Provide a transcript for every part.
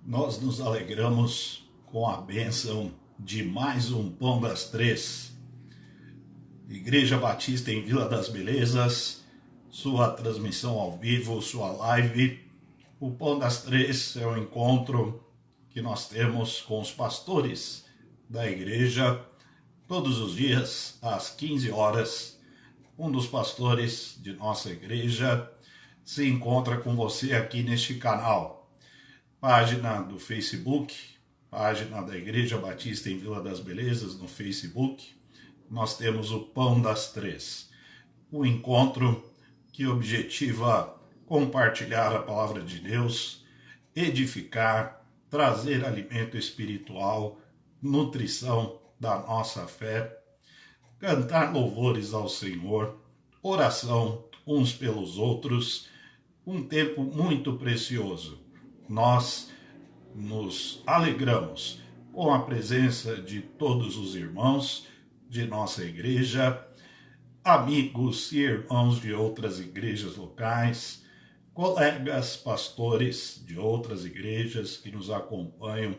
Nós nos alegramos com a bênção de mais um Pão das Três. Igreja Batista em Vila das Belezas, sua transmissão ao vivo, sua live. O Pão das Três é o encontro que nós temos com os pastores da igreja todos os dias às 15 horas. Um dos pastores de nossa igreja se encontra com você aqui neste canal. Página do Facebook, página da Igreja Batista em Vila das Belezas no Facebook. Nós temos o Pão das Três, um encontro que objetiva compartilhar a palavra de Deus, edificar, trazer alimento espiritual, nutrição da nossa fé, cantar louvores ao Senhor, oração uns pelos outros, um tempo muito precioso. Nós nos alegramos com a presença de todos os irmãos de nossa igreja, amigos e irmãos de outras igrejas locais, colegas pastores de outras igrejas que nos acompanham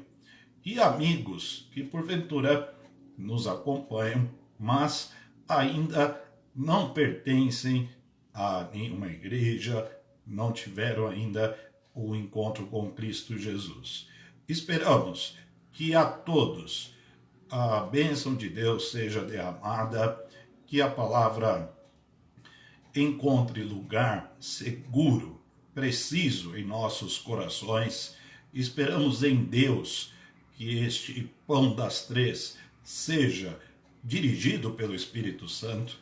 e amigos que porventura nos acompanham, mas ainda não pertencem a nenhuma igreja, não tiveram ainda o encontro com Cristo Jesus. Esperamos que a todos a bênção de Deus seja derramada, que a palavra encontre lugar seguro, preciso em nossos corações. Esperamos em Deus que este Pão das Três seja dirigido pelo Espírito Santo.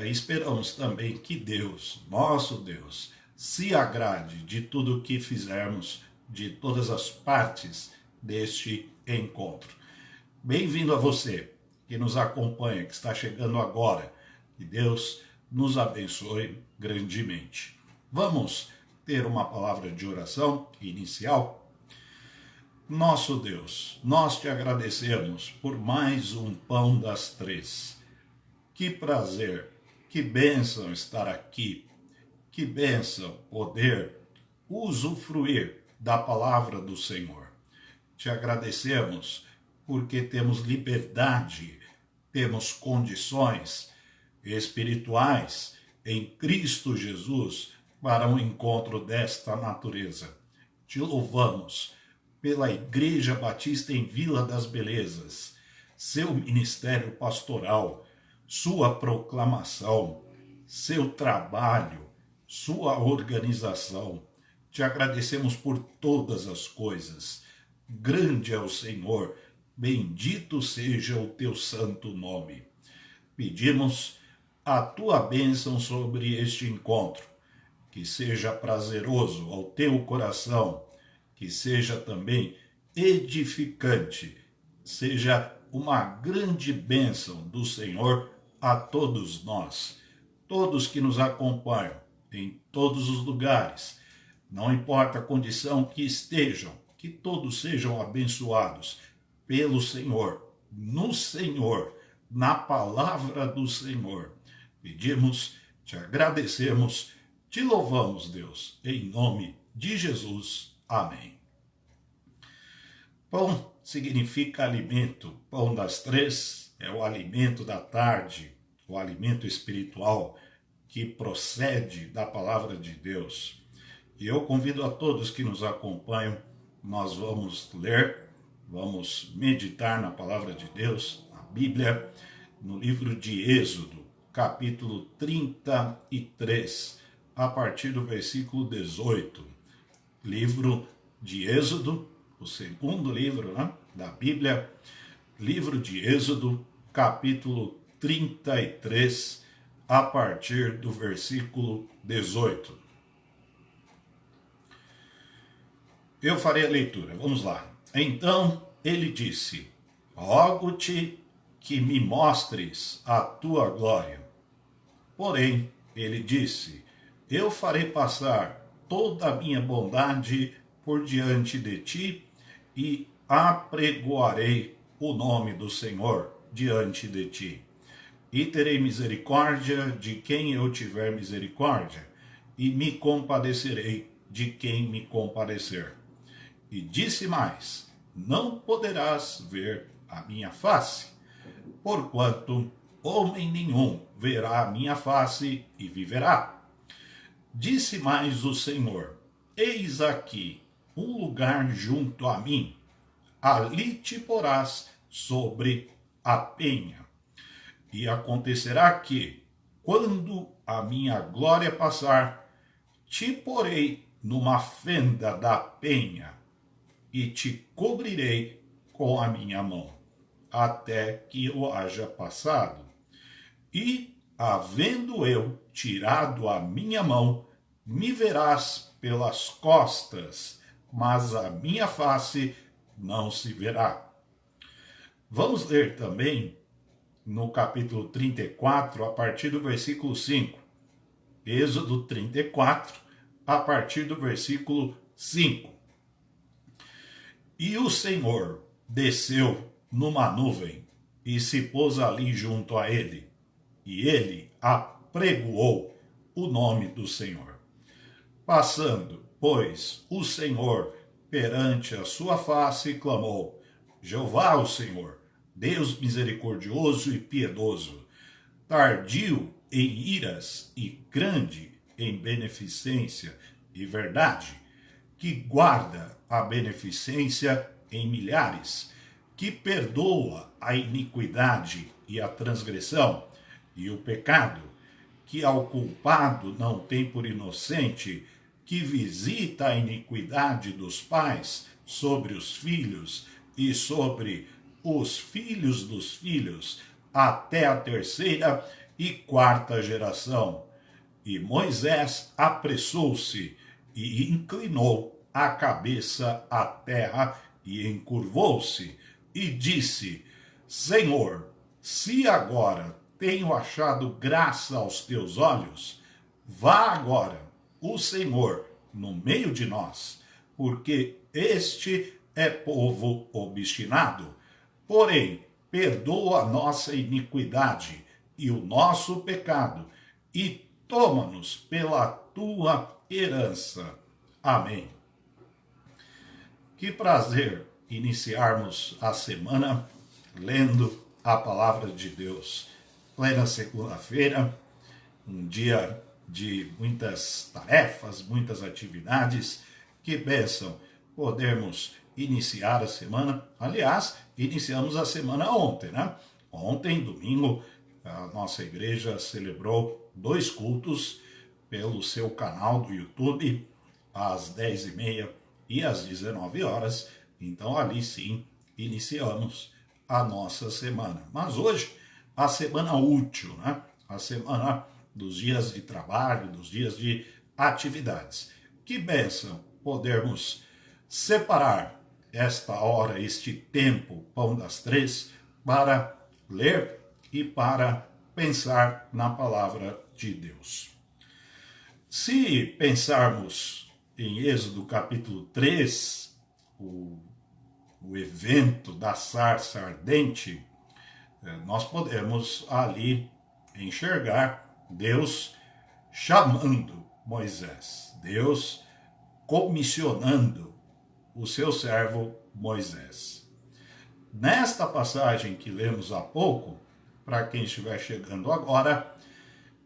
Esperamos também que Deus, nosso Deus, se agrade de tudo o que fizermos, de todas as partes deste encontro. Bem-vindo a você que nos acompanha, que está chegando agora. Que Deus nos abençoe grandemente. Vamos ter uma palavra de oração inicial? Nosso Deus, nós te agradecemos por mais um Pão das Três. Que prazer, que bênção estar aqui. Que bênção poder usufruir da palavra do Senhor. Te agradecemos porque temos liberdade, temos condições espirituais em Cristo Jesus para um encontro desta natureza. Te louvamos pela Igreja Batista em Vila das Belezas, seu ministério pastoral, sua proclamação, seu trabalho, sua organização. Te agradecemos por todas as coisas. Grande é o Senhor, bendito seja o teu santo nome. Pedimos a tua bênção sobre este encontro, que seja prazeroso ao teu coração, que seja também edificante, seja uma grande bênção do Senhor a todos nós, todos que nos acompanham em todos os lugares, não importa a condição que estejam, que todos sejam abençoados pelo Senhor, no Senhor, na palavra do Senhor. Pedimos, te agradecemos, te louvamos, Deus, em nome de Jesus. Amém. Pão significa alimento. Pão das Três é o alimento da tarde, o alimento espiritual que procede da palavra de Deus. E eu convido a todos que nos acompanham, nós vamos ler, vamos meditar na palavra de Deus, a Bíblia, no livro de Êxodo, capítulo 33, a partir do versículo 18. Livro de Êxodo, o segundo livro, da Bíblia, livro de Êxodo, capítulo 33, a partir do versículo 18. Eu farei a leitura, vamos lá. Então ele disse: rogo-te que me mostres a tua glória. Porém, ele disse: eu farei passar toda a minha bondade por diante de ti e apregoarei o nome do Senhor diante de ti. E terei misericórdia de quem eu tiver misericórdia, e me compadecerei de quem me compadecer. E disse mais: não poderás ver a minha face, porquanto homem nenhum verá a minha face e viverá. Disse mais o Senhor: eis aqui um lugar junto a mim, ali te porás sobre a penha. E acontecerá que, quando a minha glória passar, te porei numa fenda da penha e te cobrirei com a minha mão, até que eu haja passado. E, havendo eu tirado a minha mão, me verás pelas costas, mas a minha face não se verá. Vamos ler também no capítulo 34, a partir do versículo 5. Êxodo 34, a partir do versículo 5. E o Senhor desceu numa nuvem e se pôs ali junto a ele. E ele apregoou o nome do Senhor. Passando, pois, o Senhor perante a sua face, clamou: Jeová, o Senhor, Deus misericordioso e piedoso, tardio em iras e grande em beneficência e verdade, que guarda a beneficência em milhares, que perdoa a iniquidade e a transgressão e o pecado, que ao culpado não tem por inocente, que visita a iniquidade dos pais sobre os filhos e sobre os filhos dos filhos, até a terceira e quarta geração. E Moisés apressou-se e inclinou a cabeça à terra e encurvou-se e disse: Senhor, se agora tenho achado graça aos teus olhos, vá agora o Senhor no meio de nós, porque este é povo obstinado. Porém, perdoa a nossa iniquidade e o nosso pecado, e toma-nos pela tua herança. Amém. Que prazer iniciarmos a semana lendo a palavra de Deus. Plena segunda-feira, um dia de muitas tarefas, muitas atividades. Que bênção podermos iniciar a semana. Aliás, iniciamos a semana ontem, né? Ontem, domingo, a nossa igreja celebrou 2 cultos pelo seu canal do YouTube, às 10h30 e às 19 horas. Então, ali sim, iniciamos a nossa semana. Mas hoje, a semana útil, né? A semana dos dias de trabalho, dos dias de atividades. Que bênção podermos separar esta hora, este tempo, Pão das Três, para ler e para pensar na palavra de Deus. Se pensarmos em Êxodo capítulo 3, o evento da sarça ardente, nós podemos ali enxergar Deus chamando Moisés, Deus comissionando o seu servo Moisés. Nesta passagem que lemos há pouco, para quem estiver chegando agora,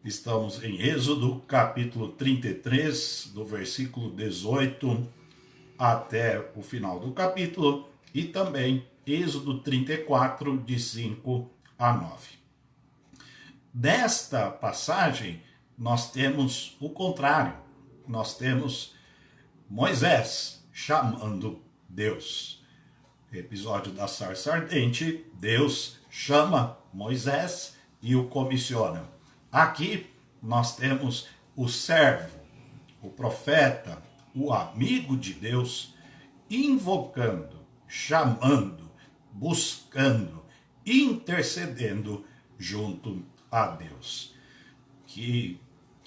estamos em Êxodo capítulo 33, do versículo 18 até o final do capítulo, e também Êxodo 34, de 5 a 9. Nesta passagem, nós temos o contrário. Nós temos Moisés chamando Deus. Episódio da sarça ardente, Deus chama Moisés e o comissiona. Aqui nós temos o servo, o profeta, o amigo de Deus, invocando, chamando, buscando, intercedendo junto a Deus. Que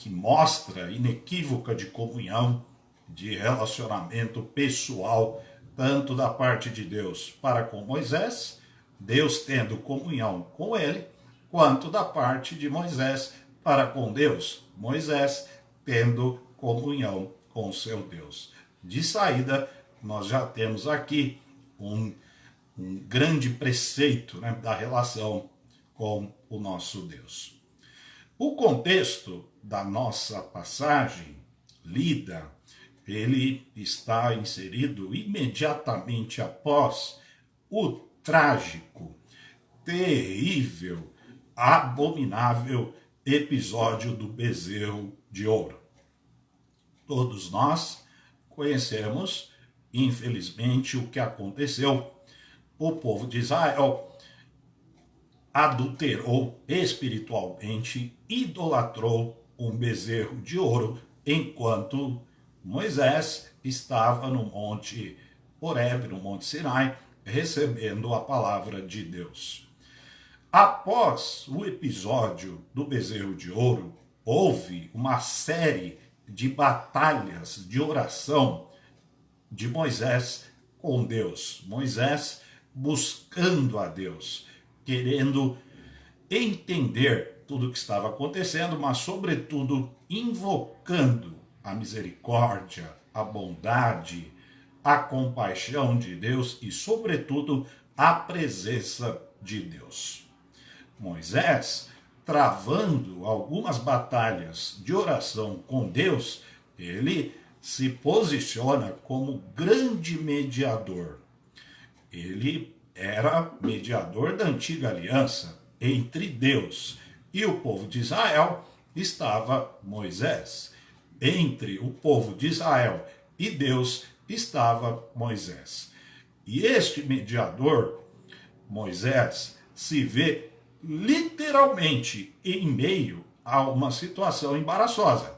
mostra inequívoca de comunhão, de relacionamento pessoal, tanto da parte de Deus para com Moisés, Deus tendo comunhão com ele, quanto da parte de Moisés para com Deus, Moisés tendo comunhão com seu Deus. De saída, nós já temos aqui um grande preceito, né, da relação com o nosso Deus. O contexto da nossa passagem lida, ele está inserido imediatamente após o trágico, terrível, abominável episódio do bezerro de ouro. Todos nós conhecemos, infelizmente, o que aconteceu. O povo de Israel adulterou espiritualmente, idolatrou um bezerro de ouro, enquanto Moisés estava no Monte Horebe, no Monte Sinai, recebendo a palavra de Deus. Após o episódio do bezerro de ouro, houve uma série de batalhas de oração de Moisés com Deus. Moisés buscando a Deus, querendo entender tudo o que estava acontecendo, mas, sobretudo, invocando a misericórdia, a bondade, a compaixão de Deus e, sobretudo, a presença de Deus. Moisés, travando algumas batalhas de oração com Deus, ele se posiciona como grande mediador. Ele era mediador da antiga aliança entre Deus e o povo de Israel. Estava Moisés. Entre o povo de Israel e Deus estava Moisés. E este mediador, Moisés, se vê literalmente em meio a uma situação embaraçosa.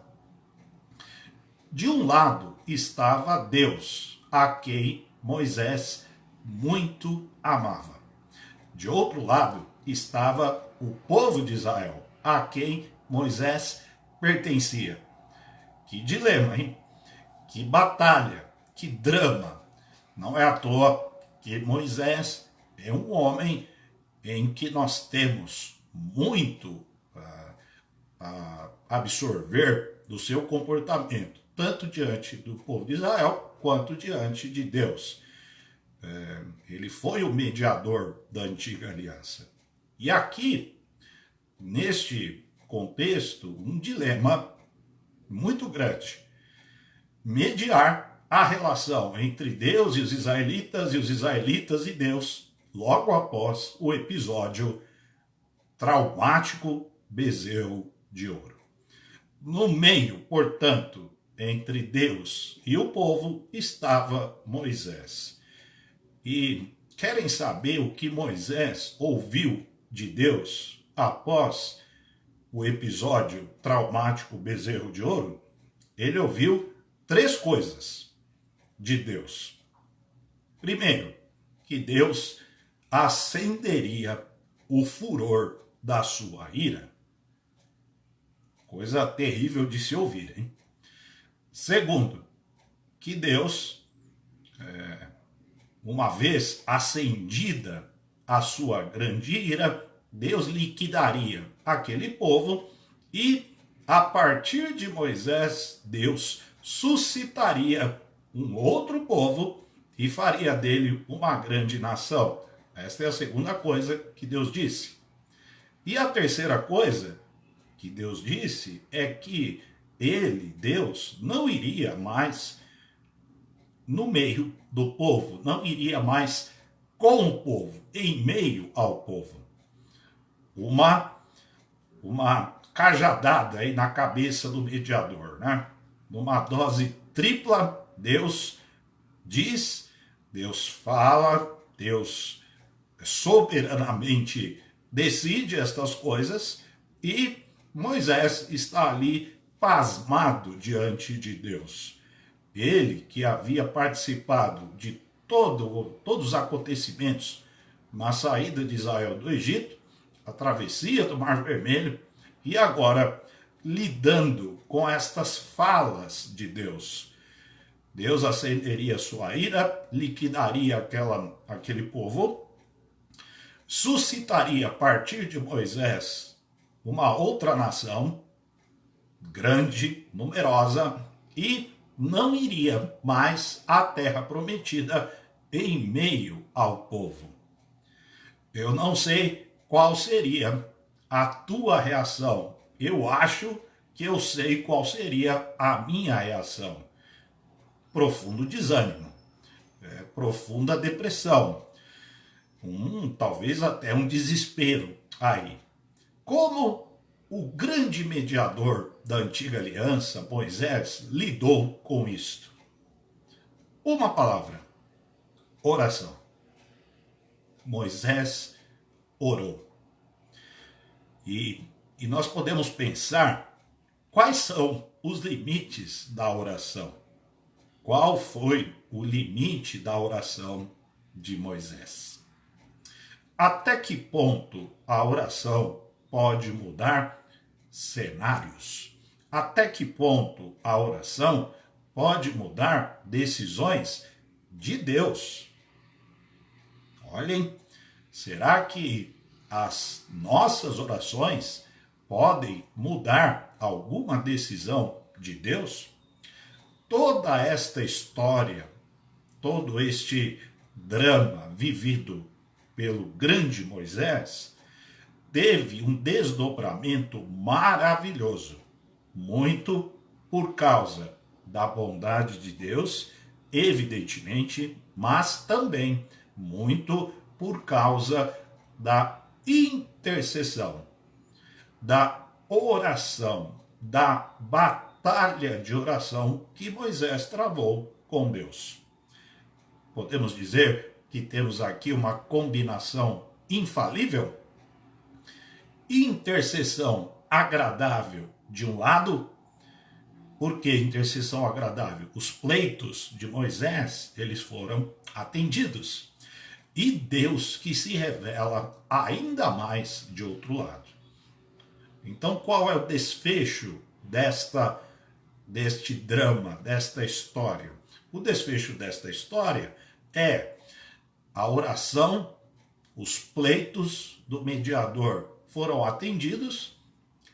De um lado estava Deus, a quem Moisés muito amava. De outro lado estava o povo de Israel, a quem Moisés pertencia. Que dilema, hein? Que batalha, que drama. Não é à toa que Moisés é um homem em que nós temos muito a absorver do seu comportamento, tanto diante do povo de Israel, quanto diante de Deus. Ele foi o mediador da antiga aliança. E aqui, neste contexto, um dilema muito grande. Mediar a relação entre Deus e os israelitas e Deus, logo após o episódio traumático bezerro de ouro. No meio, portanto, entre Deus e o povo, estava Moisés. E querem saber o que Moisés ouviu de Deus após o episódio traumático bezerro de ouro? Ele ouviu 3 coisas de Deus. Primeiro, que Deus acenderia o furor da sua ira. Coisa terrível de se ouvir, hein? Segundo, que Deus, uma vez acendida a sua grande ira, Deus liquidaria aquele povo e, a partir de Moisés, Deus suscitaria um outro povo e faria dele uma grande nação. Esta é a segunda coisa que Deus disse. E a terceira coisa que Deus disse é que ele, Deus, não iria mais no meio do povo, não iria mais com o povo, em meio ao povo. Uma cajadada aí na cabeça do mediador, né? Numa dose tripla, Deus diz, Deus fala, Deus soberanamente decide estas coisas e Moisés está ali pasmado diante de Deus. Ele que havia participado de todos os acontecimentos na saída de Israel do Egito, a travessia do Mar Vermelho, e agora lidando com estas falas de Deus. Deus acenderia sua ira, liquidaria aquele povo, suscitaria a partir de Moisés uma outra nação, grande, numerosa, e não iria mais à terra prometida em meio ao povo. Eu não sei qual seria a tua reação. Eu acho que eu sei qual seria a minha reação. Profundo desânimo, profunda depressão, talvez até um desespero aí. Como o grande mediador da antiga aliança, Moisés, lidou com isto? Uma palavra: oração. Moisés orou. E nós podemos pensar quais são os limites da oração. Qual foi o limite da oração de Moisés? Até que ponto a oração pode mudar cenários? Até que ponto a oração pode mudar decisões de Deus? Olhem, será que as nossas orações podem mudar alguma decisão de Deus? Toda esta história, todo este drama vivido pelo grande Moisés, teve um desdobramento maravilhoso, muito por causa da bondade de Deus, evidentemente, mas também muito por causa da intercessão, da oração, da batalha de oração que Moisés travou com Deus. Podemos dizer que temos aqui uma combinação infalível? Intercessão agradável de um lado. Por que intercessão agradável? Os pleitos de Moisés, eles foram atendidos. E Deus que se revela ainda mais de outro lado. Então, qual é o desfecho deste drama, desta história? O desfecho desta história é a oração, os pleitos do mediador foram atendidos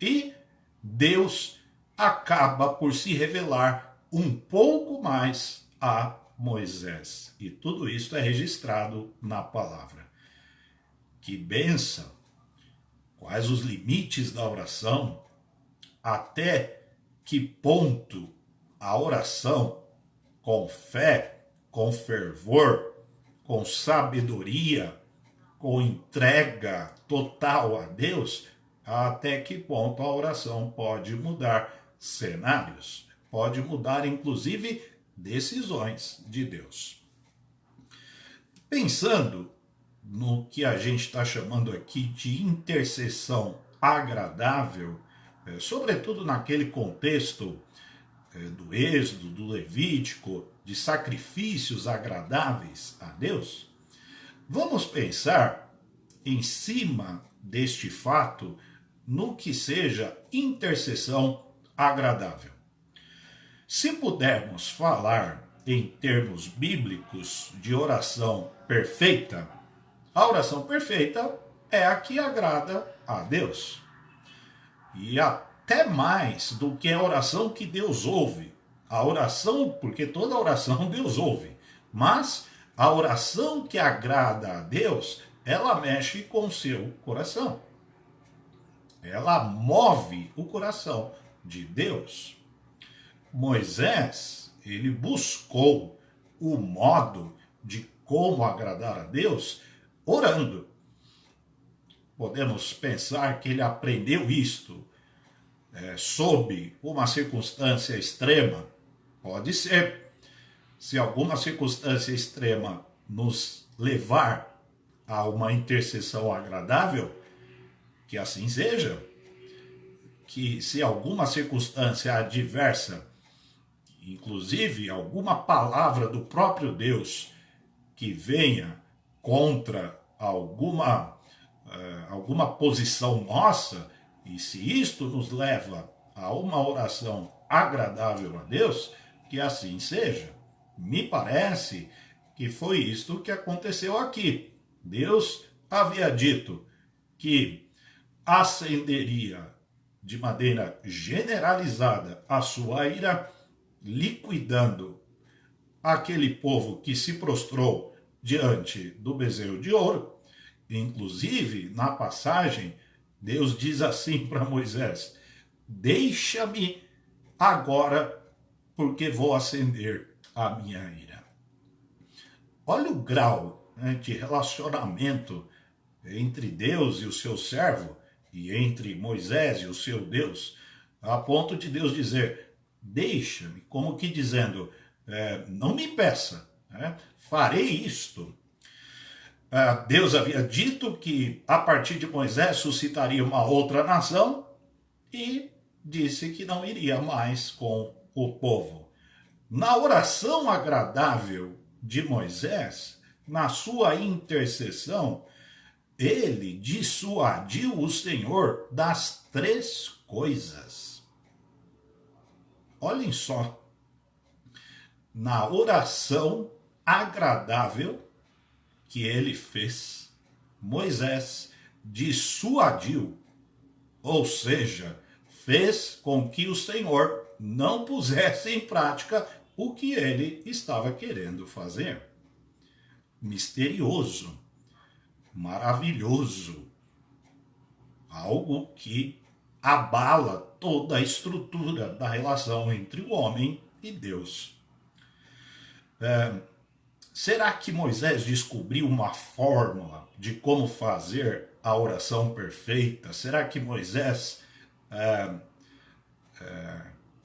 e Deus acaba por se revelar um pouco mais a Moisés. E tudo isso é registrado na palavra. Que bênção! Quais os limites da oração? Até que ponto a oração, com fé, com fervor, com sabedoria, com entrega total a Deus, até que ponto a oração pode mudar cenários, pode mudar inclusive decisões de Deus. Pensando no que a gente está chamando aqui de intercessão agradável, sobretudo naquele contexto do Êxodo, do Levítico, de sacrifícios agradáveis a Deus, vamos pensar em cima deste fato no que seja intercessão agradável. Se pudermos falar em termos bíblicos de oração perfeita, a oração perfeita é a que agrada a Deus. E até mais do que a oração que Deus ouve. A oração, porque toda oração Deus ouve, mas a oração que agrada a Deus, ela mexe com o seu coração. Ela move o coração de Deus. Moisés, ele buscou o modo de como agradar a Deus orando. Podemos pensar que ele aprendeu isto sob uma circunstância extrema. Pode ser. Se alguma circunstância extrema nos levar a uma intercessão agradável, que assim seja. Que se alguma circunstância adversa, inclusive alguma palavra do próprio Deus que venha contra alguma posição nossa, e se isto nos leva a uma oração agradável a Deus, que assim seja. Me parece que foi isto que aconteceu aqui. Deus havia dito que acenderia de maneira generalizada a sua ira liquidando aquele povo que se prostrou diante do bezerro de ouro. Inclusive, na passagem, Deus diz assim para Moisés: deixa-me agora, porque vou acender a minha ira. Olha o grau, né, de relacionamento entre Deus e o seu servo, e entre Moisés e o seu Deus, a ponto de Deus dizer: deixa-me, como que dizendo, não me peça, né, farei isto. Deus havia dito que a partir de Moisés suscitaria uma outra nação e disse que não iria mais com o povo. Na oração agradável de Moisés, na sua intercessão, ele dissuadiu o Senhor das três coisas. Olhem só, na oração agradável que ele fez, Moisés dissuadiu, ou seja, fez com que o Senhor não pusesse em prática o que ele estava querendo fazer. Misterioso, maravilhoso, algo que abala toda a estrutura da relação entre o homem e Deus. Será que Moisés descobriu uma fórmula de como fazer a oração perfeita? Será que Moisés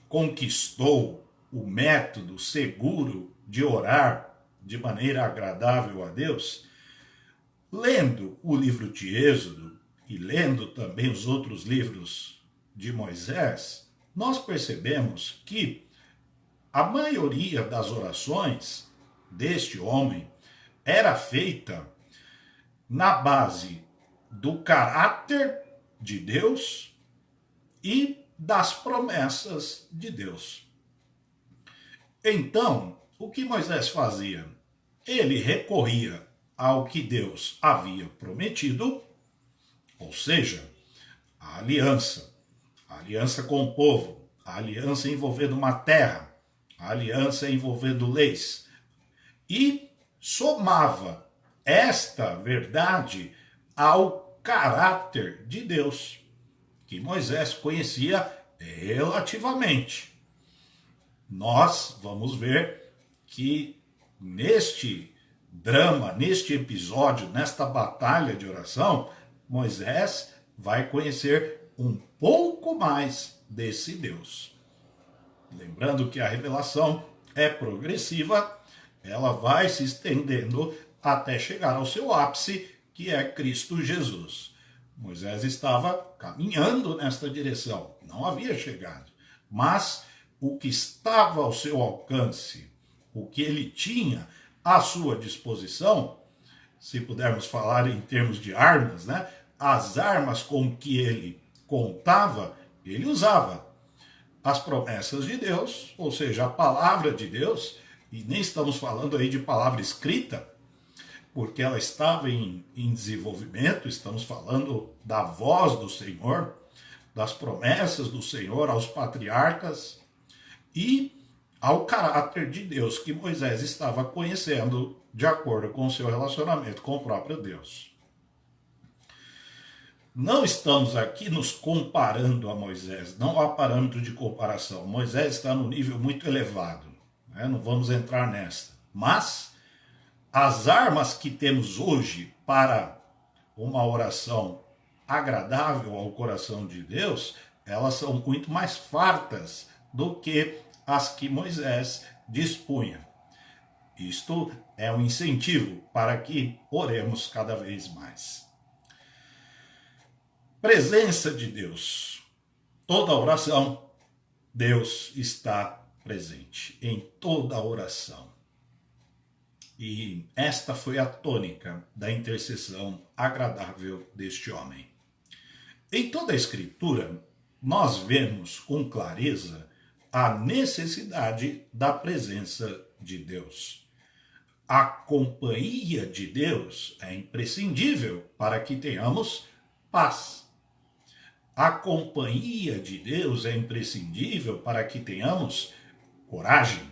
conquistou o método seguro de orar de maneira agradável a Deus? Lendo o livro de Êxodo e lendo também os outros livros de Moisés, nós percebemos que a maioria das orações deste homem era feita na base do caráter de Deus e das promessas de Deus. Então, o que Moisés fazia? Ele recorria ao que Deus havia prometido, ou seja, a aliança com o povo, a aliança envolvendo uma terra, a aliança envolvendo leis, e somava esta verdade ao caráter de Deus, que Moisés conhecia relativamente. Nós vamos ver que neste drama, neste episódio, nesta batalha de oração, Moisés vai conhecer um pouco mais desse Deus. Lembrando que a revelação é progressiva, ela vai se estendendo até chegar ao seu ápice, que é Cristo Jesus. Moisés estava caminhando nesta direção, não havia chegado, mas o que estava ao seu alcance, o que ele tinha à sua disposição, se pudermos falar em termos de armas, né? As armas com que ele contava, ele usava. As promessas de Deus, ou seja, a palavra de Deus, e nem estamos falando aí de palavra escrita, porque ela estava em desenvolvimento, estamos falando da voz do Senhor, das promessas do Senhor aos patriarcas e ao caráter de Deus que Moisés estava conhecendo de acordo com o seu relacionamento com o próprio Deus. Não estamos aqui nos comparando a Moisés, não há parâmetro de comparação. Moisés está num nível muito elevado, né? Não vamos entrar nesta. Mas as armas que temos hoje para uma oração agradável ao coração de Deus, elas são muito mais fartas do que as que Moisés dispunha. Isto é um incentivo para que oremos cada vez mais. Presença de Deus. Toda oração, Deus está presente em toda oração. E esta foi a tônica da intercessão agradável deste homem. Em toda a Escritura, nós vemos com clareza a necessidade da presença de Deus. A companhia de Deus é imprescindível para que tenhamos paz. A companhia de Deus é imprescindível para que tenhamos coragem.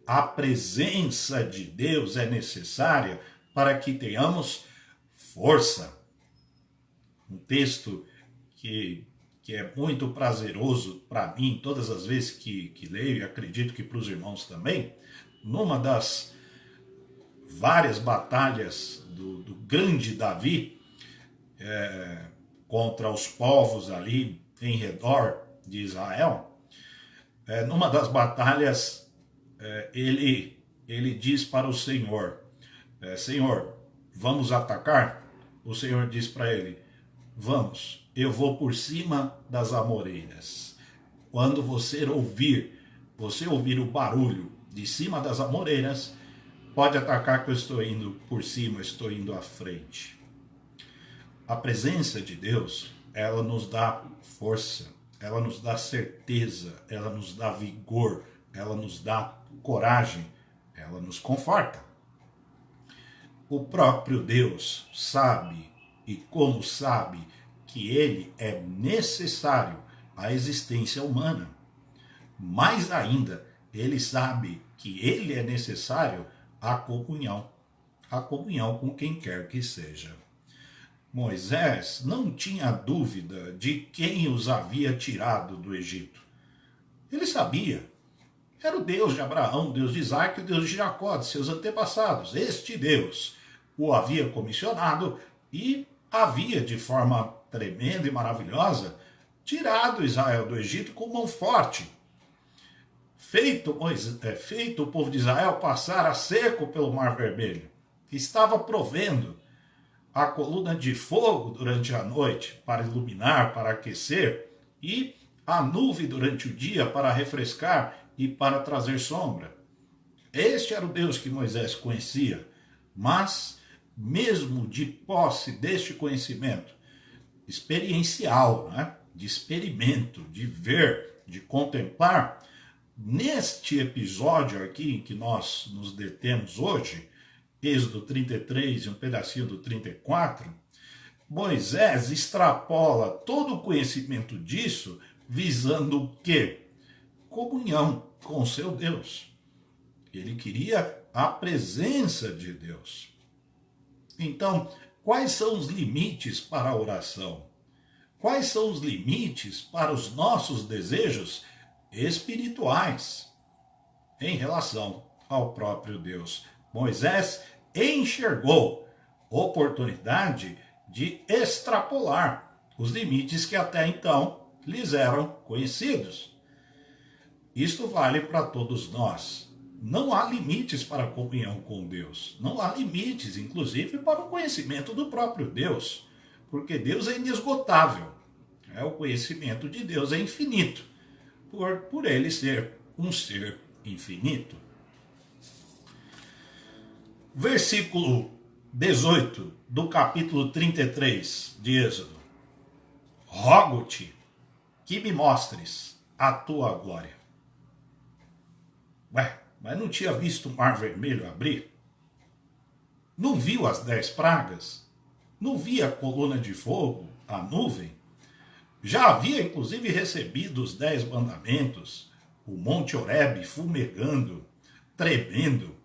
A presença de Deus é necessária para que tenhamos força. Um texto que é muito prazeroso para mim, todas as vezes que leio, e acredito que para os irmãos também, numa das várias batalhas do grande Davi, contra os povos ali em redor de Israel, numa das batalhas ele diz para o Senhor, Senhor, vamos atacar? O Senhor diz para ele, vamos, eu vou por cima das amoreiras. Quando você ouvir o barulho de cima das amoreiras, pode atacar que eu estou indo por cima, eu estou indo à frente. A presença de Deus, ela nos dá força, ela nos dá certeza, ela nos dá vigor, ela nos dá coragem, ela nos conforta. O próprio Deus sabe, e como sabe, que ele é necessário à existência humana. Mais ainda, ele sabe que ele é necessário à comunhão com quem quer que seja. Moisés não tinha dúvida de quem os havia tirado do Egito. Ele sabia. Era o Deus de Abraão, Deus de Isaac, o Deus de Jacó, de seus antepassados. Este Deus o havia comissionado e havia, de forma tremenda e maravilhosa, tirado Israel do Egito com mão forte. Feito o povo de Israel passar a seco pelo Mar Vermelho. Estava provendo a coluna de fogo durante a noite para iluminar, para aquecer, e a nuvem durante o dia para refrescar e para trazer sombra. Este era o Deus que Moisés conhecia, mas mesmo de posse deste conhecimento experiencial, né? De experimento, de ver, de contemplar, neste episódio aqui em que nós nos detemos hoje, Êxodo 33 e um pedacinho do 34, Moisés extrapola todo o conhecimento disso, visando o quê? Comunhão com seu Deus. Ele queria a presença de Deus. Então, quais são os limites para a oração? Quais são os limites para os nossos desejos espirituais em relação ao próprio Deus? Moisés enxergou oportunidade de extrapolar os limites que até então lhes eram conhecidos. Isto vale para todos nós. Não há limites para a comunhão com Deus. Não há limites, inclusive, para o conhecimento do próprio Deus. Porque Deus é inesgotável. O conhecimento de Deus é infinito. Por ele ser um ser infinito. Versículo 18 do capítulo 33 de Êxodo. Rogo-te que me mostres a tua glória. Mas não tinha visto o Mar Vermelho abrir? Não viu as 10 pragas? Não via a coluna de fogo, a nuvem? Já havia inclusive recebido os 10 mandamentos, o Monte Horebe fumegando, tremendo.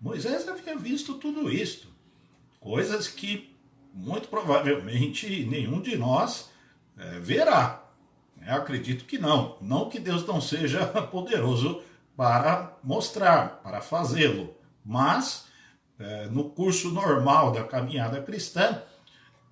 Moisés havia visto tudo isto, coisas que muito provavelmente nenhum de nós verá. Acredito que não. Não que Deus não seja poderoso para mostrar, para fazê-lo, mas no curso normal da caminhada cristã,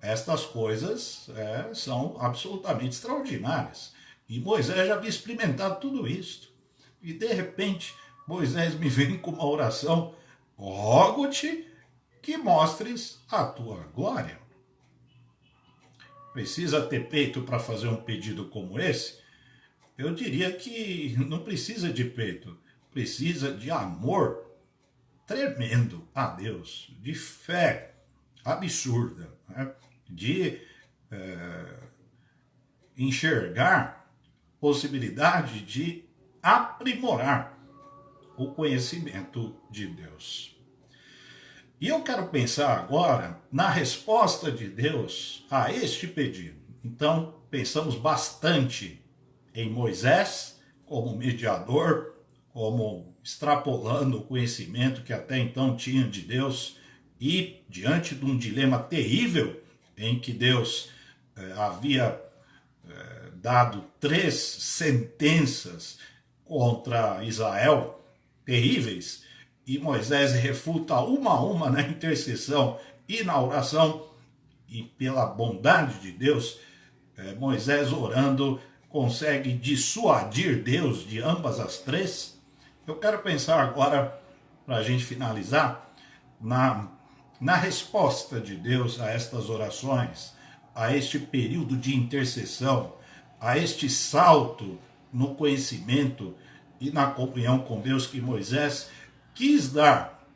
estas coisas são absolutamente extraordinárias. E Moisés já havia experimentado tudo isso. E de repente, Moisés me vem com uma oração: rogo-te que mostres a tua glória. Precisa ter peito para fazer um pedido como esse? Eu diria que não precisa de peito, precisa de amor tremendo a Deus, de fé absurda, né? De enxergar possibilidade de aprimorar o conhecimento de Deus. E eu quero pensar agora na resposta de Deus a este pedido. Então, pensamos bastante em Moisés, como mediador, como extrapolando o conhecimento que até então tinha de Deus, e diante de um dilema terrível em que Deus havia dado 3 sentenças contra Israel, terríveis, e Moisés refuta uma a uma na intercessão e na oração, e pela bondade de Deus, Moisés orando consegue dissuadir Deus de ambas as 3. Eu quero pensar agora, para a gente finalizar, na resposta de Deus a estas orações, a este período de intercessão, a este salto no conhecimento e na comunhão com Deus que Moisés quis dar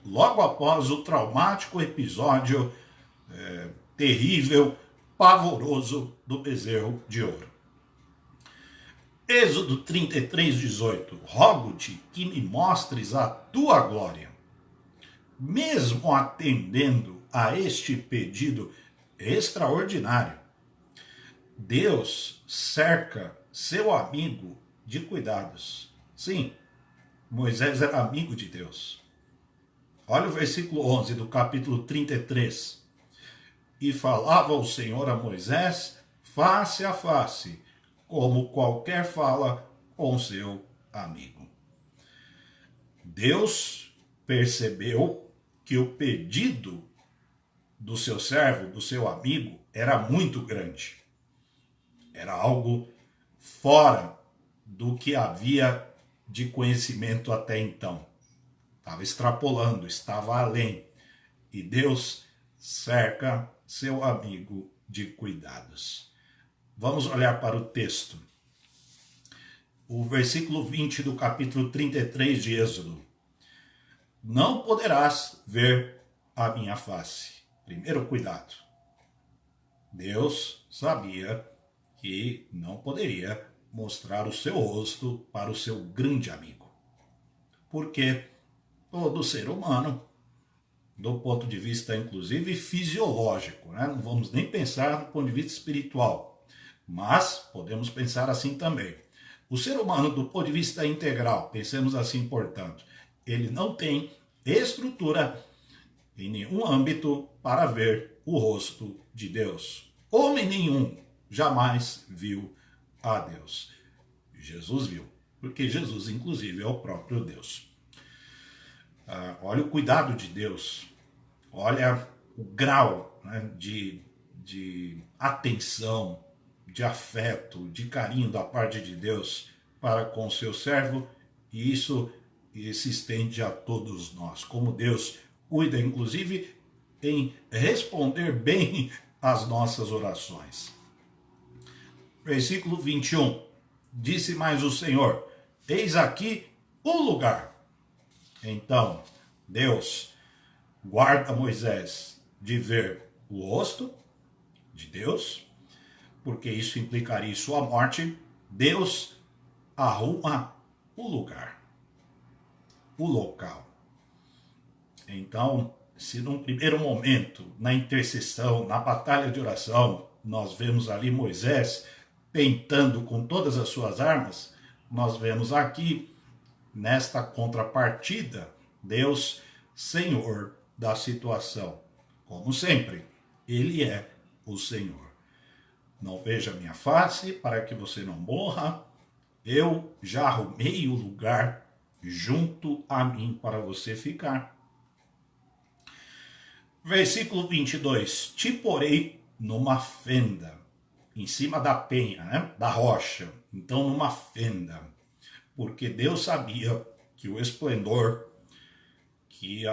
logo após o traumático episódio terrível, pavoroso do bezerro de ouro. Êxodo 33, 18. Rogo-te que me mostres a tua glória. Mesmo atendendo a este pedido extraordinário, Deus cerca seu amigo de cuidados. Sim, Moisés era amigo de Deus. Olha o versículo 11 do capítulo 33. E falava o Senhor a Moisés face a face, como qualquer fala com seu amigo. Deus percebeu que o pedido do seu servo, do seu amigo, era muito grande. Era algo fora do que havia de conhecimento até então. Estava extrapolando, estava além. E Deus cerca seu amigo de cuidados. Vamos olhar para o texto. O versículo 20 do capítulo 33 de Êxodo. Não poderás ver a minha face. Primeiro cuidado. Deus sabia que não poderia mostrar o seu rosto para o seu grande amigo. Porque todo ser humano, do ponto de vista inclusive fisiológico, né? Não vamos nem pensar do ponto de vista espiritual, mas podemos pensar assim também. O ser humano, do ponto de vista integral, pensemos assim, portanto, ele não tem estrutura em nenhum âmbito para ver o rosto de Deus. Homem nenhum jamais viu a Deus. Jesus viu, porque Jesus, inclusive, é o próprio Deus. Olha o cuidado de Deus, olha o grau, né, de atenção, de afeto, de carinho da parte de Deus para com o seu servo, e isso se estende a todos nós. Como Deus cuida, inclusive, em responder bem às nossas orações. Versículo 21. Disse mais o Senhor: eis aqui o lugar. Então, Deus guarda Moisés de ver o rosto de Deus, porque isso implicaria sua morte. Deus arruma o lugar, o local. Então, se num primeiro momento, na intercessão, na batalha de oração, nós vemos ali Moisés tentando com todas as suas armas, nós vemos aqui, nesta contrapartida, Deus Senhor da situação. Como sempre, Ele é o Senhor. Não veja minha face para que você não morra. Eu já arrumei o lugar junto a mim para você ficar. Versículo 22. Te porei numa fenda, em cima da penha, né? Da rocha. Então, numa fenda. Porque Deus sabia que o esplendor, que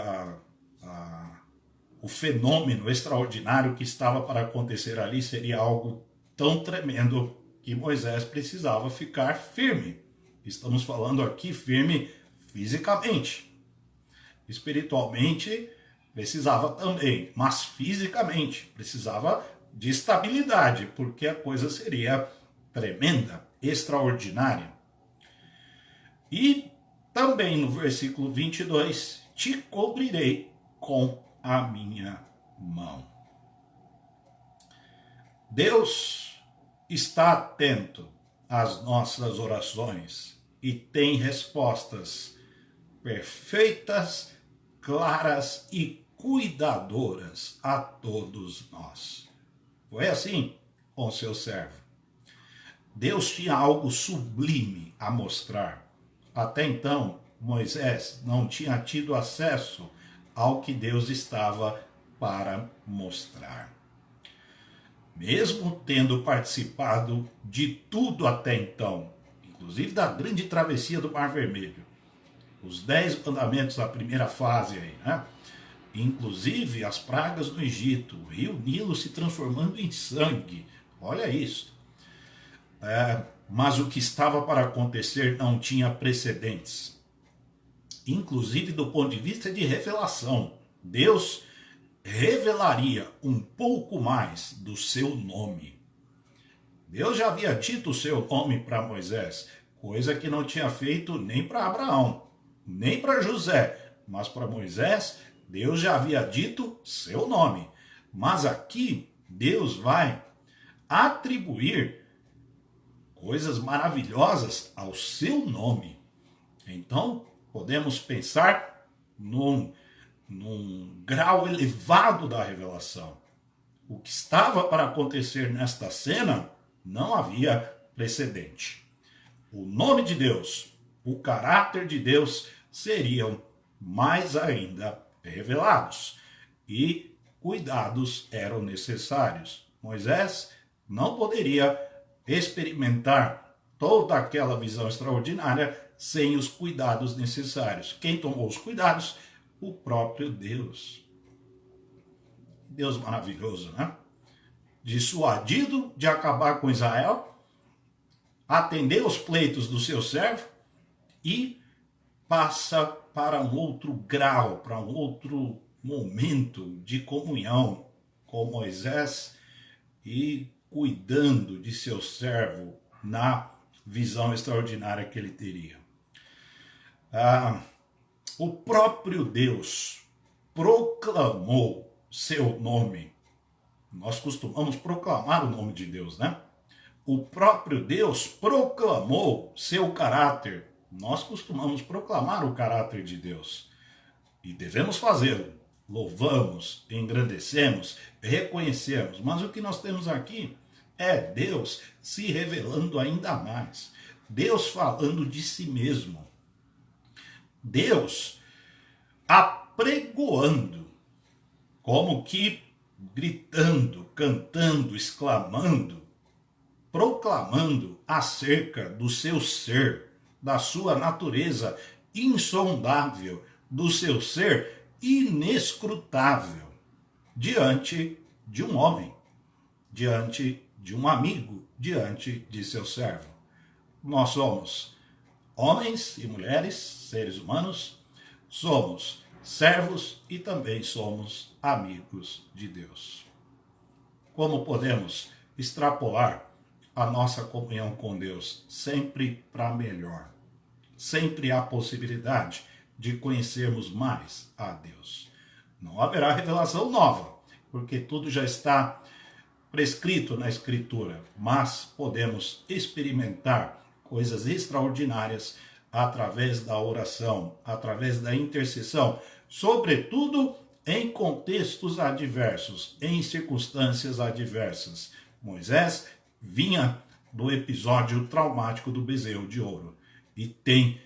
o fenômeno extraordinário que estava para acontecer ali seria algo tão tremendo que Moisés precisava ficar firme. Estamos falando aqui firme fisicamente. Espiritualmente precisava também, mas fisicamente precisava de estabilidade, porque a coisa seria tremenda, extraordinária. E também no versículo 22, te cobrirei com a minha mão. Deus está atento as nossas orações e tem respostas perfeitas, claras e cuidadoras a todos nós. Foi assim com seu servo. Deus tinha algo sublime a mostrar. Até então, Moisés não tinha tido acesso ao que Deus estava para mostrar. Mesmo tendo participado de tudo até então, inclusive da grande travessia do Mar Vermelho, os 10 mandamentos da primeira fase aí, né? Inclusive as pragas no Egito, o rio Nilo se transformando em sangue, olha isso. Mas o que estava para acontecer não tinha precedentes, inclusive do ponto de vista de revelação. Deus revelaria um pouco mais do seu nome. Deus já havia dito o seu nome para Moisés, coisa que não tinha feito nem para Abraão, nem para José, mas para Moisés, Deus já havia dito seu nome. Mas aqui, Deus vai atribuir coisas maravilhosas ao seu nome. Então, podemos pensar num grau elevado da revelação. O que estava para acontecer nesta cena não havia precedente. O nome de Deus, o caráter de Deus seriam mais ainda revelados e cuidados eram necessários. Moisés não poderia experimentar toda aquela visão extraordinária sem os cuidados necessários. Quem tomou os cuidados? O próprio Deus. Deus maravilhoso, né? Dissuadido de acabar com Israel, atendeu os pleitos do seu servo e passa para um outro grau, para um outro momento de comunhão com Moisés e cuidando de seu servo na visão extraordinária que ele teria. O próprio Deus proclamou seu nome. Nós costumamos proclamar o nome de Deus, né? O próprio Deus proclamou seu caráter. Nós costumamos proclamar o caráter de Deus. E devemos fazê-lo. Louvamos, engrandecemos, reconhecemos. Mas o que nós temos aqui é Deus se revelando ainda mais. Deus falando de si mesmo. Deus apregoando, como que gritando, cantando, exclamando, proclamando acerca do seu ser, da sua natureza insondável, do seu ser inescrutável, diante de um homem, diante de um amigo, diante de seu servo. Nós somos homens e mulheres, seres humanos, somos servos e também somos amigos de Deus. Como podemos extrapolar a nossa comunhão com Deus? Sempre para melhor. Sempre há possibilidade de conhecermos mais a Deus. Não haverá revelação nova, porque tudo já está prescrito na Escritura, mas podemos experimentar coisas extraordinárias através da oração, através da intercessão, sobretudo em contextos adversos, em circunstâncias adversas. Moisés vinha do episódio traumático do bezerro de ouro e tem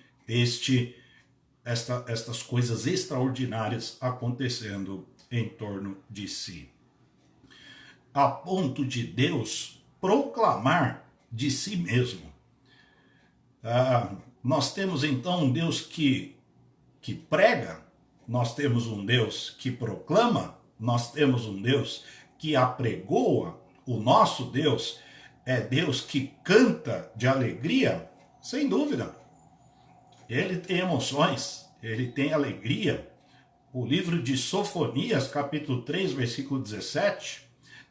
estas coisas extraordinárias acontecendo em torno de si. A ponto de Deus proclamar de si mesmo. Nós temos então um Deus que prega, nós temos um Deus que proclama, nós temos um Deus que apregoa. O nosso Deus é Deus que canta de alegria, sem dúvida. Ele tem emoções, ele tem alegria. O livro de Sofonias, capítulo 3, versículo 17,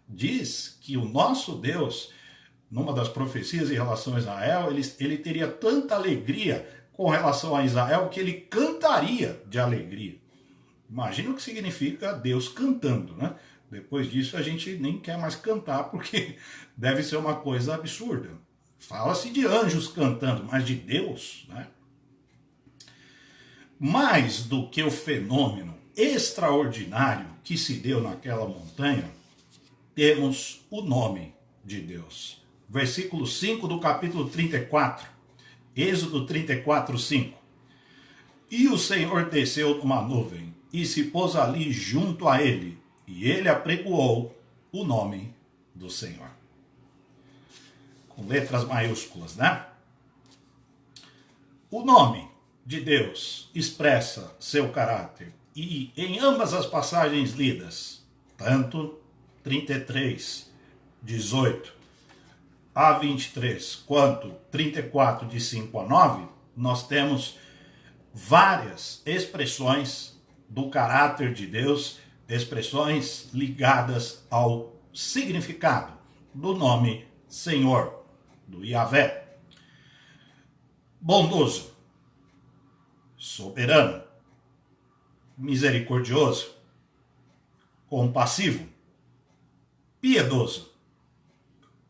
diz que o nosso Deus, numa das profecias em relação a Israel, ele teria tanta alegria com relação a Israel que ele cantaria de alegria. Imagina o que significa Deus cantando, né? Depois disso a gente nem quer mais cantar porque deve ser uma coisa absurda. Fala-se de anjos cantando, mas de Deus, né? Mais do que o fenômeno extraordinário que se deu naquela montanha, temos o nome de Deus. Versículo 5 do capítulo 34, Êxodo 34, 5. E o Senhor desceu numa nuvem e se pôs ali junto a ele, e ele apregoou o nome do Senhor. Com letras maiúsculas, né? O nome de Deus expressa seu caráter. E em ambas as passagens lidas, tanto 33, 18 a 23, quanto 34, de 5 a 9, nós temos várias expressões do caráter de Deus, expressões ligadas ao significado do nome Senhor, do Yahvé. Bondoso, soberano, misericordioso, compassivo, piedoso,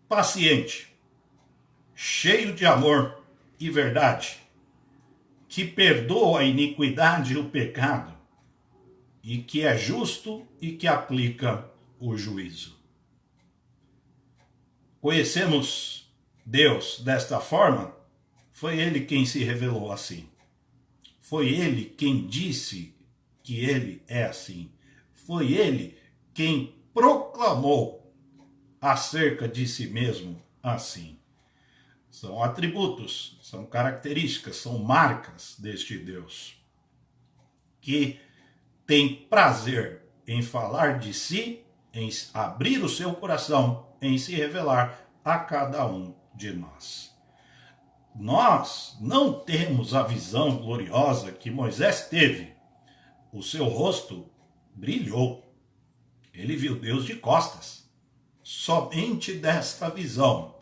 paciente, cheio de amor e verdade, que perdoa a iniquidade e o pecado, e que é justo e que aplica o juízo. Conhecemos Deus desta forma, foi Ele quem se revelou assim. Foi Ele quem disse que Ele é assim. Foi Ele quem proclamou acerca de si mesmo assim. São atributos, são características, são marcas deste Deus, que tem prazer em falar de si, em abrir o seu coração, em se revelar a cada um de nós. Nós não temos a visão gloriosa que Moisés teve. O seu rosto brilhou. Ele viu Deus de costas. Somente desta visão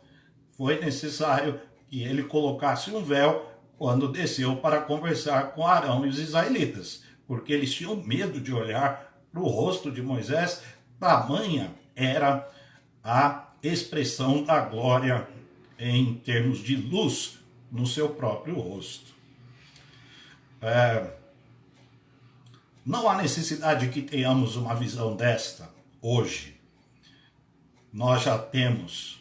foi necessário que ele colocasse um véu quando desceu para conversar com Arão e os israelitas, porque eles tinham medo de olhar para o rosto de Moisés, tamanha era a expressão da glória em termos de luz no seu próprio rosto. Não há necessidade que tenhamos uma visão desta hoje. Nós já temos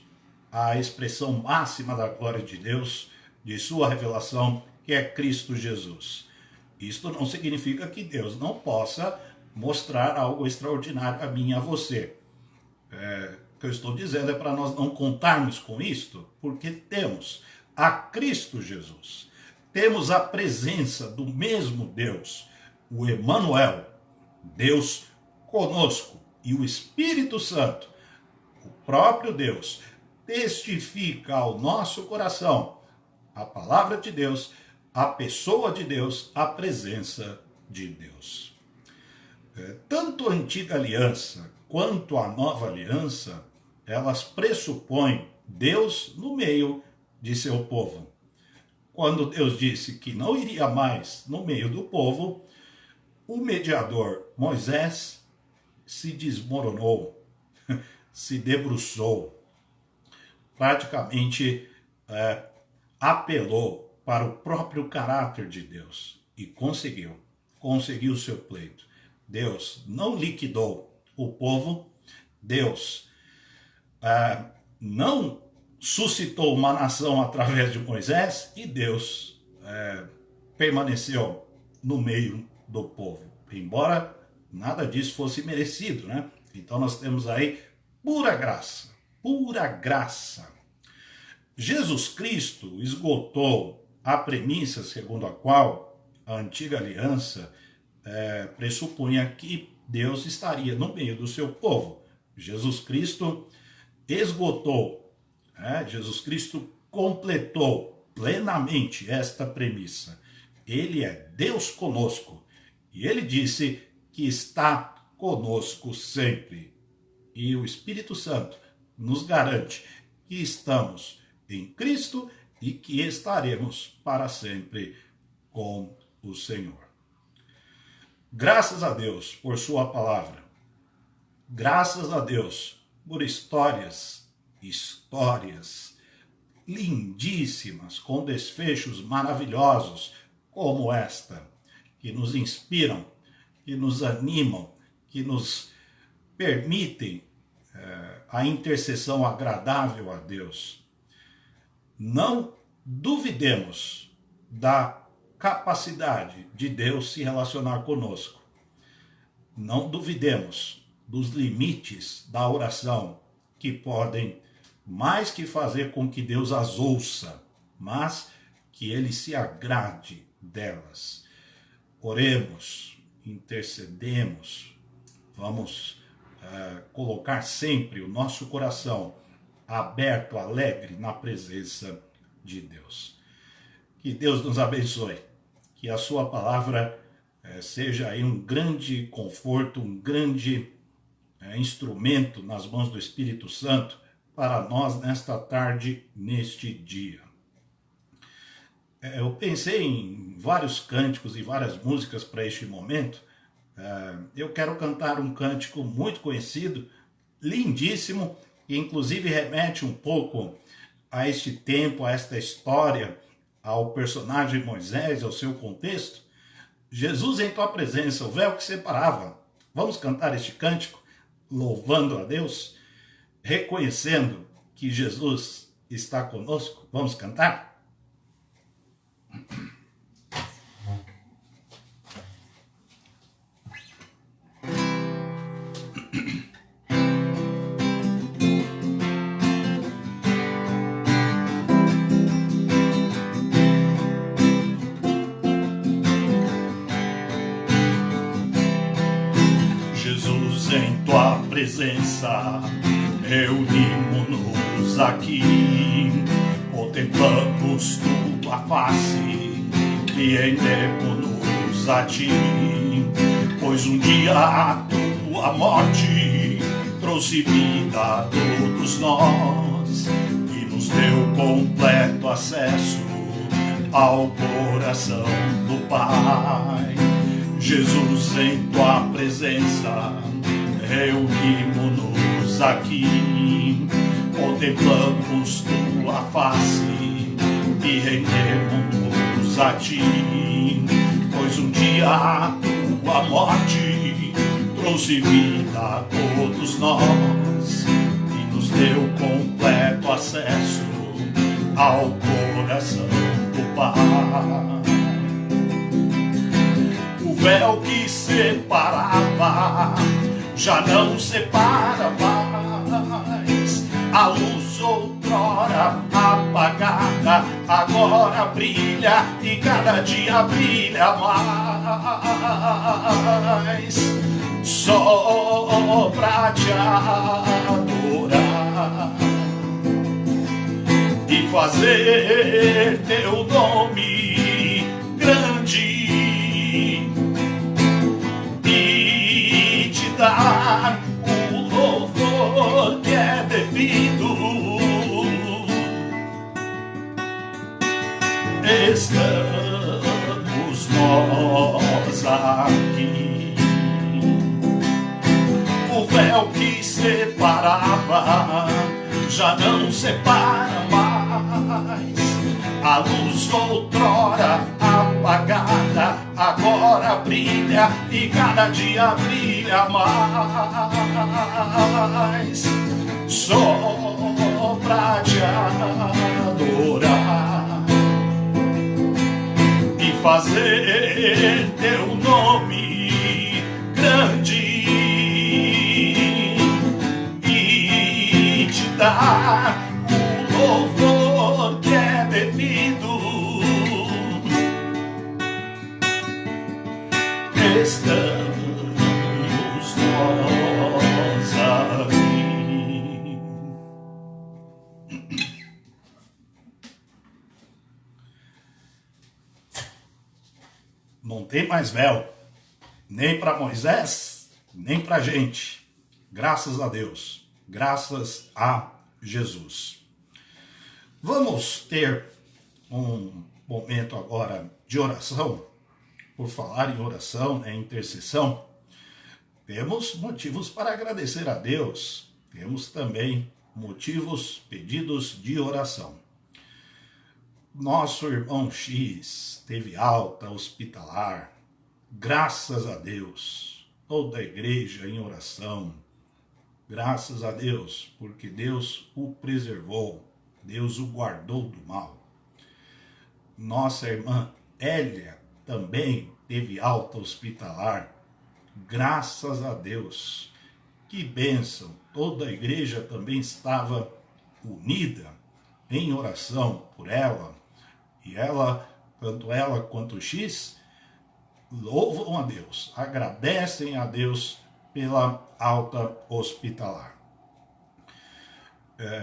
a expressão máxima da glória de Deus, de sua revelação, que é Cristo Jesus. Isto não significa que Deus não possa mostrar algo extraordinário a mim e a você. O que eu estou dizendo é para nós não contarmos com isto, porque temos a Cristo Jesus. Temos a presença do mesmo Deus, o Emanuel, Deus conosco, e o Espírito Santo, o próprio Deus, testifica ao nosso coração a palavra de Deus, a pessoa de Deus, a presença de Deus. Tanto a antiga aliança quanto a nova aliança, elas pressupõem Deus no meio de seu povo. Quando Deus disse que não iria mais no meio do povo, o mediador Moisés se desmoronou, se debruçou, praticamente apelou para o próprio caráter de Deus e conseguiu o seu pleito. Deus não liquidou o povo, Deus não suscitou uma nação através de Moisés e Deus permaneceu no meio do povo, embora nada disso fosse merecido, né? Então nós temos aí pura graça, pura graça. Jesus Cristo esgotou a premissa segundo a qual a antiga aliança pressupunha que Deus estaria no meio do seu povo. Jesus Cristo esgotou, Jesus Cristo completou plenamente esta premissa. Ele é Deus conosco e ele disse que está conosco sempre. E o Espírito Santo nos garante que estamos em Cristo e que estaremos para sempre com o Senhor. Graças a Deus por sua palavra. Graças a Deus por histórias lindíssimas, com desfechos maravilhosos, como esta, que nos inspiram, que nos animam, que nos permitem a intercessão agradável a Deus. Não duvidemos da capacidade de Deus se relacionar conosco. Não duvidemos dos limites da oração, que podem mais que fazer com que Deus as ouça, mas que Ele se agrade delas. Oremos, intercedemos, vamos colocar sempre o nosso coração aberto, alegre na presença de Deus. Que Deus nos abençoe, que a sua palavra seja aí um grande conforto, um grande instrumento nas mãos do Espírito Santo para nós nesta tarde, neste dia. Eu pensei em vários cânticos e várias músicas para este momento. Eu quero cantar um cântico muito conhecido, lindíssimo, que inclusive remete um pouco a este tempo, a esta história, ao personagem Moisés, ao seu contexto. Jesus em tua presença, o véu que separava. Vamos cantar este cântico, louvando a Deus, reconhecendo que Jesus está conosco. Vamos cantar? Jesus em tua presença, reunimos-nos aqui, contemplamos tua face e rendemos-nos a ti, pois um dia a tua morte trouxe vida a todos nós e nos deu completo acesso ao coração do Pai. Jesus em tua presença, reunimos-nos aqui, contemplamos tua face e rendemos-nos a ti, pois um dia a tua morte trouxe vida a todos nós e nos deu completo acesso ao coração do Pai. O véu que separava já não separa mais. A luz outrora apagada agora brilha e cada dia brilha mais. Só pra te adorar e fazer teu nome grande e te dar o louvor que é devido. Estamos nós aqui. O véu que separava já não separa mais. A luz outrora apagada agora brilha e cada dia brilha mais. Só pra te adorar e fazer teu nome grande e te dar o louvor que é devido. Estamos nós aqui. Não tem mais véu, nem para Moisés, nem para a gente. Graças a Deus, graças a Jesus. Vamos ter um momento agora de oração. Por falar em oração, intercessão, temos motivos para agradecer a Deus. Temos também motivos, pedidos de oração. Nosso irmão X teve alta hospitalar, graças a Deus, toda a igreja em oração, graças a Deus, porque Deus o preservou, Deus o guardou do mal. Nossa irmã Hélia também teve alta hospitalar, graças a Deus. Que bênção! Toda a igreja também estava unida em oração por ela, e tanto ela quanto o X, louvam a Deus, agradecem a Deus pela alta hospitalar.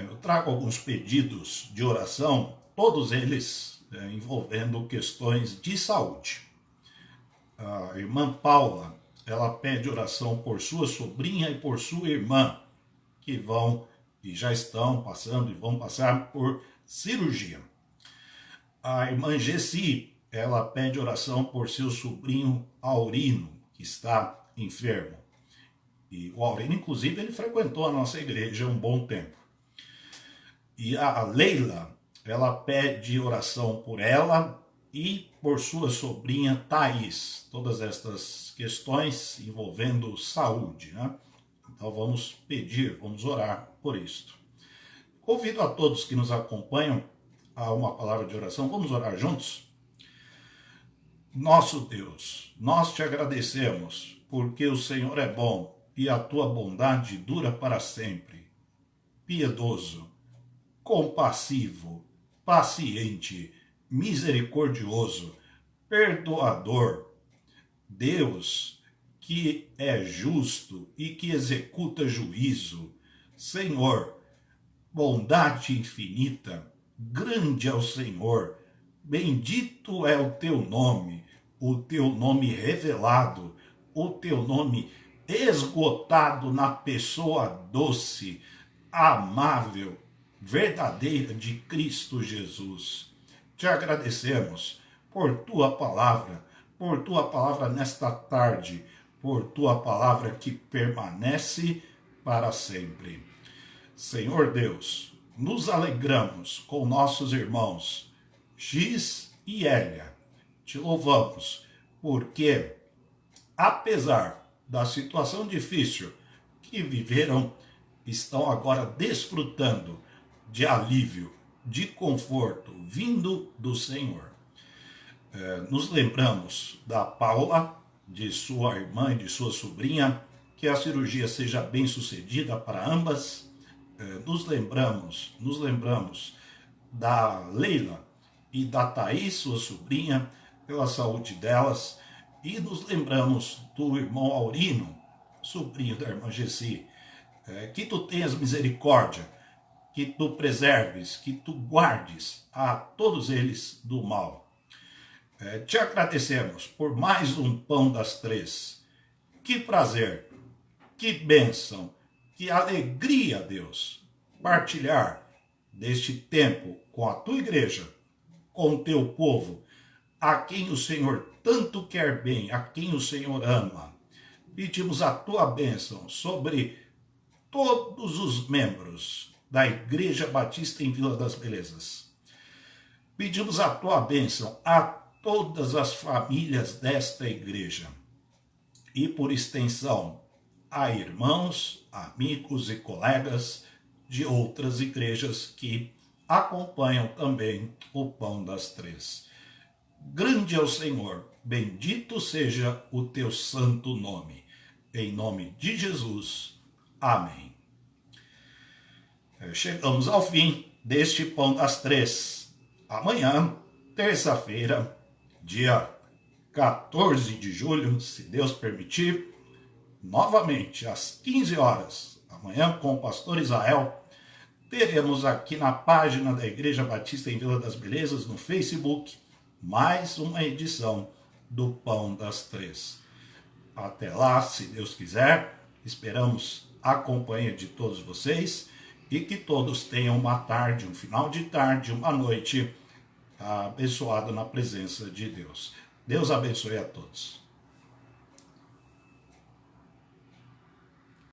Eu trago alguns pedidos de oração, todos eles envolvendo questões de saúde. A irmã Paula, ela pede oração por sua sobrinha e por sua irmã, que vão e já estão passando e vão passar por cirurgia. A irmã Gessi, ela pede oração por seu sobrinho Aurino, que está enfermo. E o Aurino, inclusive, ele frequentou a nossa igreja um bom tempo. E a Leila, ela pede oração por ela e por sua sobrinha Thaís. Todas estas questões envolvendo saúde, né? Então vamos pedir, vamos orar por isto. Convido a todos que nos acompanham a uma palavra de oração. Vamos orar juntos? Nosso Deus, nós te agradecemos porque o Senhor é bom e a tua bondade dura para sempre. Piedoso, compassivo, paciente, misericordioso, perdoador, Deus que é justo e que executa juízo, Senhor, bondade infinita, grande é o Senhor, bendito é o teu nome revelado, o teu nome esgotado na pessoa doce, amável, verdadeira de Cristo Jesus. Te agradecemos por tua palavra nesta tarde, por tua palavra que permanece para sempre. Senhor Deus, nos alegramos com nossos irmãos X e Hélia. Te louvamos porque, apesar da situação difícil que viveram, estão agora desfrutando de alívio, de conforto vindo do Senhor. Nos lembramos da Paula, de sua irmã e de sua sobrinha, que a cirurgia seja bem sucedida para ambas. Nos lembramos da Leila e da Thaís, sua sobrinha, pela saúde delas, e nos lembramos do irmão Aurino, sobrinho da irmã Gessi. Que tu tenhas misericórdia, que tu preserves, que tu guardes a todos eles do mal. Te agradecemos por mais um Pão das Três. Que prazer, que bênção, que alegria, Deus, partilhar deste tempo com a tua igreja, com o teu povo, a quem o Senhor tanto quer bem, a quem o Senhor ama. Pedimos a tua bênção sobre todos os membros da Igreja Batista em Vila das Belezas. Pedimos a tua bênção a todas as famílias desta igreja e, por extensão, a irmãos, amigos e colegas de outras igrejas que acompanham também o Pão das Três. Grande é o Senhor, bendito seja o teu santo nome. Em nome de Jesus, amém. Chegamos ao fim deste Pão das Três. Amanhã, terça-feira, dia 14 de julho, se Deus permitir, novamente às 15 horas, amanhã com o pastor Israel, teremos aqui na página da Igreja Batista em Vila das Belezas, no Facebook, mais uma edição do Pão das Três. Até lá, se Deus quiser, esperamos a companhia de todos vocês e que todos tenham uma tarde, um final de tarde, uma noite abençoada na presença de Deus. Deus abençoe a todos.